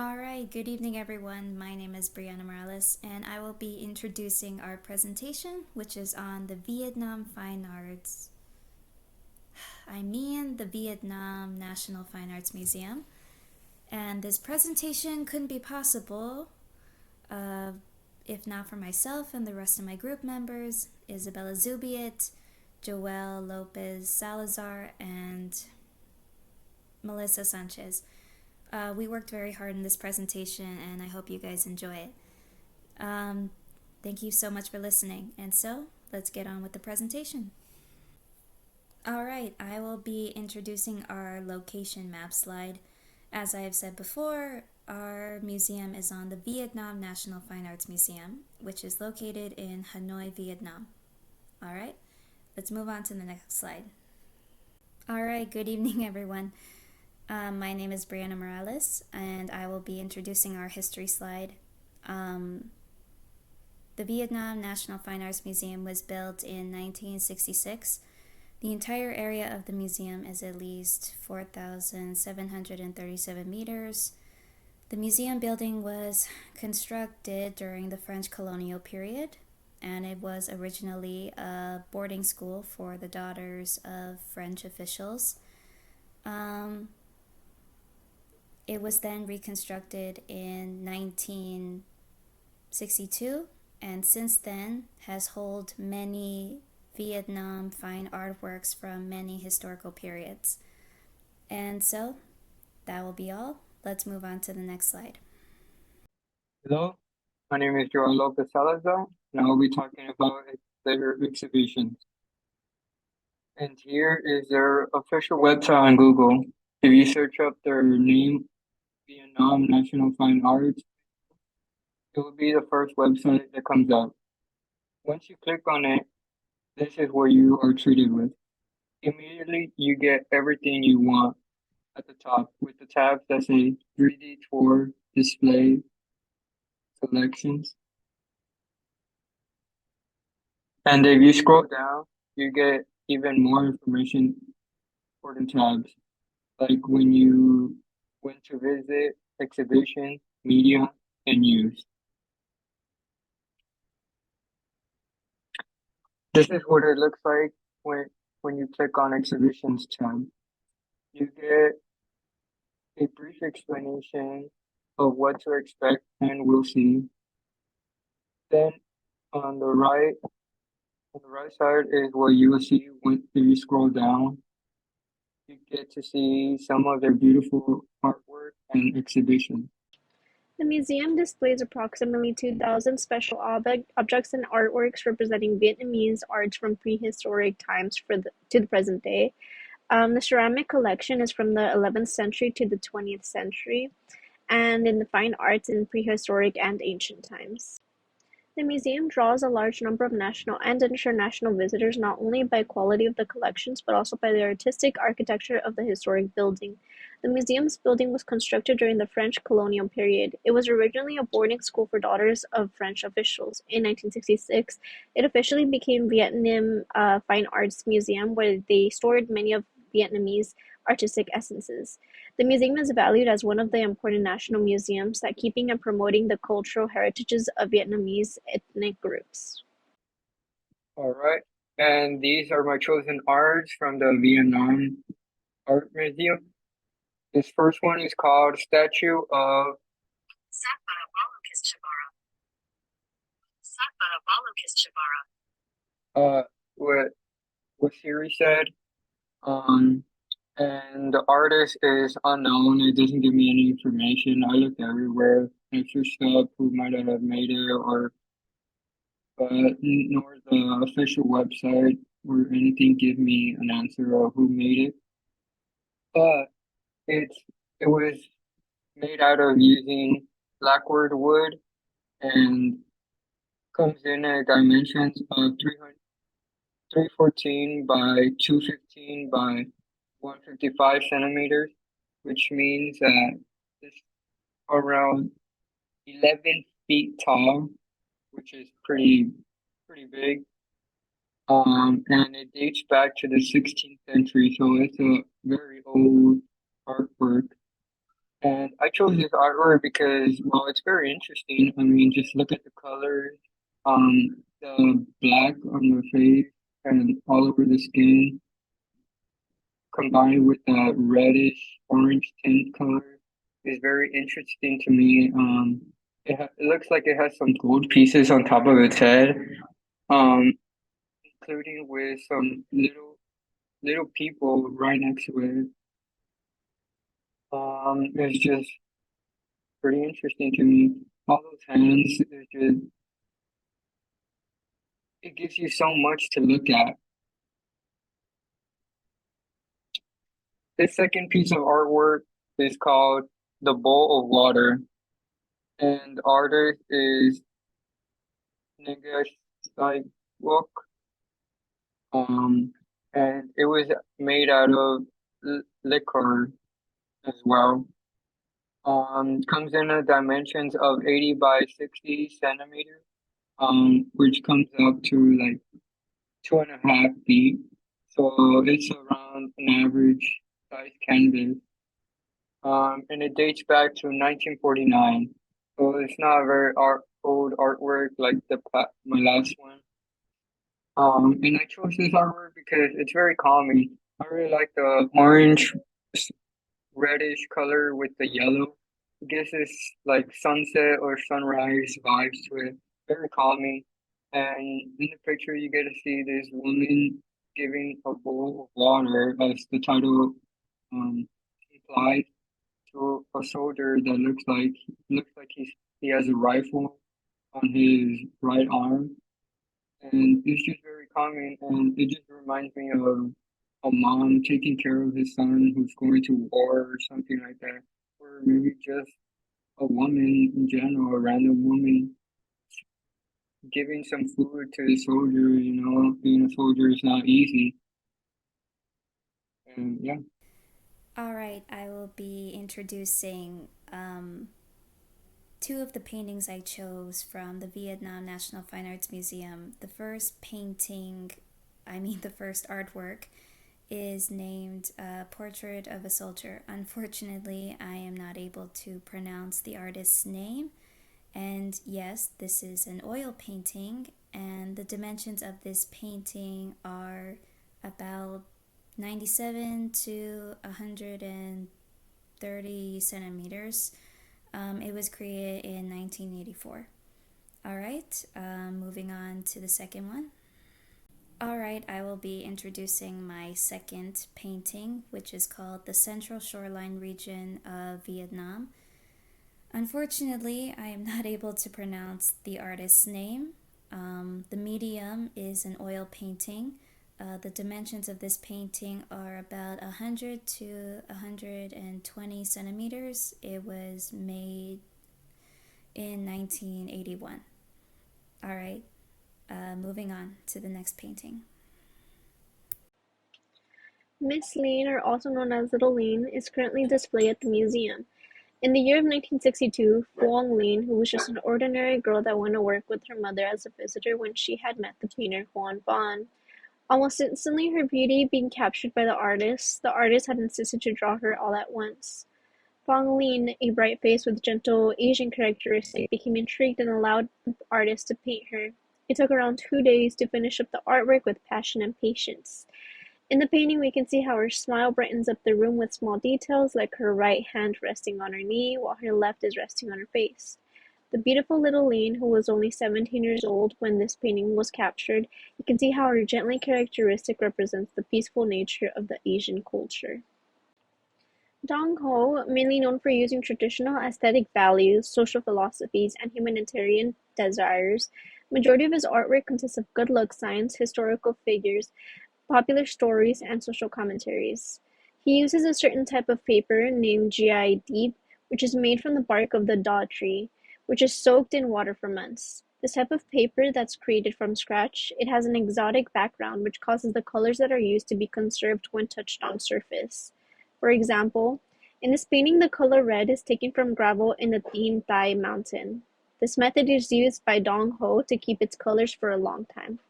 All right, good evening, everyone. My name is Brianna Morales, and I will be introducing our presentation, which is on the Vietnam Fine Arts. the Vietnam National Fine Arts Museum. And this presentation couldn't be possible uh, if not for myself and the rest of my group members, Isabella Zubiet, Joel Lopez Salazar, and Melissa Sanchez. We worked very hard in this presentation, and I hope you guys enjoy it. Um, Thank you so much for listening. And so, let's get on with the presentation. All right, I will be introducing our location map slide. As I have said before, our museum is on the Vietnam National Fine Arts Museum, which is located in Hanoi, Vietnam. All right, let's move on to the next slide. All right, good evening, everyone. My name is Brianna Morales, and I will be introducing our history slide. The Vietnam National Fine Arts Museum was built in 1966. The entire area of the museum is at least 4,737 meters. The museum building was constructed during the French colonial period, and it was originally a boarding school for the daughters of French officials. It was then reconstructed in 1962, and since then has held many Vietnam fine artworks from many historical periods. And so that will be all. Let's move on to the next slide. Hello, my name is Joel Lopez Salazar, and I will be talking about their exhibitions. And here is their official website on Google. If you search up their name, Vietnam National Fine Arts, it will be the first website that comes up. Once you click on it, this is what you are treated with. Immediately, you get everything you want at the top with the tabs that say 3D tour, display, selections. And if you scroll down, you get even more information for the tabs, like when you went to visit, exhibition, media, and news. This is what it looks like when you click on exhibitions tab. You get a brief explanation of what to expect and will see. Then on the right, on the right side is what you will see when if you scroll down. You get to see some of their beautiful artwork and exhibition. The museum displays approximately 2,000 special objects and artworks representing Vietnamese arts from prehistoric times to the present day. The ceramic collection is from the 11th century to the 20th century, and in the fine arts in prehistoric and ancient times. The museum draws a large number of national and international visitors not only by quality of the collections but also by the artistic architecture of the historic building. The museum's building was constructed during the French colonial period. It was originally a boarding school for daughters of French officials. In 1966, it officially became Vietnam Fine Arts Museum, where they stored many of Vietnamese artistic essences. The museum is valued as one of the important national museums that keeping and promoting the cultural heritages of Vietnamese ethnic groups. All right. And these are my chosen arts from the Vietnam Art Museum. This first one is called Statue of Satpara Balokhistvara. Satpara Balokhistvara. what Siri said. Um and the artist is unknown. It doesn't give me any information. I looked everywhere. I searched up who might have made it or but nor the official website or anything give me an answer of who made it. But it's it was made out of using blackwood wood and comes in at dimensions of 314 by 215 by 155 centimeters, which means that it's around 11 feet tall, which is pretty big. And it dates back to the 16th century, so it's a very old artwork. And I chose this artwork because, well, it's very interesting. I mean, just look at the colors, the black on the face and all over the skin, combined with the reddish orange tint color, is very interesting to me. It looks like it has some gold pieces on top of its head, um, including with some little people right next to it. It's just pretty interesting to me. All those hands, it gives you so much to look at. This second piece of artwork is called The Bowl of Water, and the artist is Nigesh Saiwok. Um, and it was made out of liquor as well. Comes in the dimensions of 80 by 60 centimeters, which comes up to like 2.5 feet. So it's around an average size canvas. And it dates back to 1949. So it's not a very old artwork like my last one. And I chose this artwork because it's very calming. I really like the orange, reddish color with the yellow. It gives this like sunset or sunrise vibes to it. Very calming. And in the picture, you get to see this woman giving a bowl of water, as the title implies, to a soldier that looks like he has a rifle on his right arm, and it's just very calming, and it just reminds me of a mom taking care of his son who's going to war or something like that, or maybe just a woman in general, a random woman giving some food to the soldier. Being a soldier is not easy, and yeah. All right, I will be introducing two of the paintings I chose from the Vietnam National Fine Arts Museum. The first the first artwork is named Portrait of a Soldier. Unfortunately, I am not able to pronounce the artist's name. And yes, this is an oil painting, and the dimensions of this painting are about 97 to 130 centimeters. It was created in 1984. All right, moving on to the second one. All right, I will be introducing my second painting, which is called The Central Shoreline Region of Vietnam. Unfortunately, I am not able to pronounce the artist's name. The medium is an oil painting. The dimensions of this painting are about 100 to 120 centimeters. It was made in 1981. All right, moving on to the next painting. Miss Lin, or also known as Little Lin, is currently displayed at the museum. In the year of 1962, Phuong Lin, who was just an ordinary girl that went to work with her mother as a visitor when she had met the painter Huan Van. Almost instantly, her beauty being captured by the artist had insisted to draw her all at once. Phuong Lin, a bright face with gentle Asian characteristics, became intrigued and allowed the artist to paint her. It took around 2 days to finish up the artwork with passion and patience. In the painting, we can see how her smile brightens up the room with small details like her right hand resting on her knee while her left is resting on her face. The beautiful little Lin, who was only 17 years old when this painting was captured, you can see how her gently characteristic represents the peaceful nature of the Asian culture. Dong Ho, mainly known for using traditional aesthetic values, social philosophies, and humanitarian desires, majority of his artwork consists of good luck signs, historical figures, popular stories, and social commentaries. He uses a certain type of paper named GI Deep, which is made from the bark of the daw tree, which is soaked in water for months. This type of paper that's created from scratch, it has an exotic background which causes the colors that are used to be conserved when touched on surface. For example, in this painting, the color red is taken from gravel in the Tin Tai mountain. This method is used by Dong Ho to keep its colors for a long time.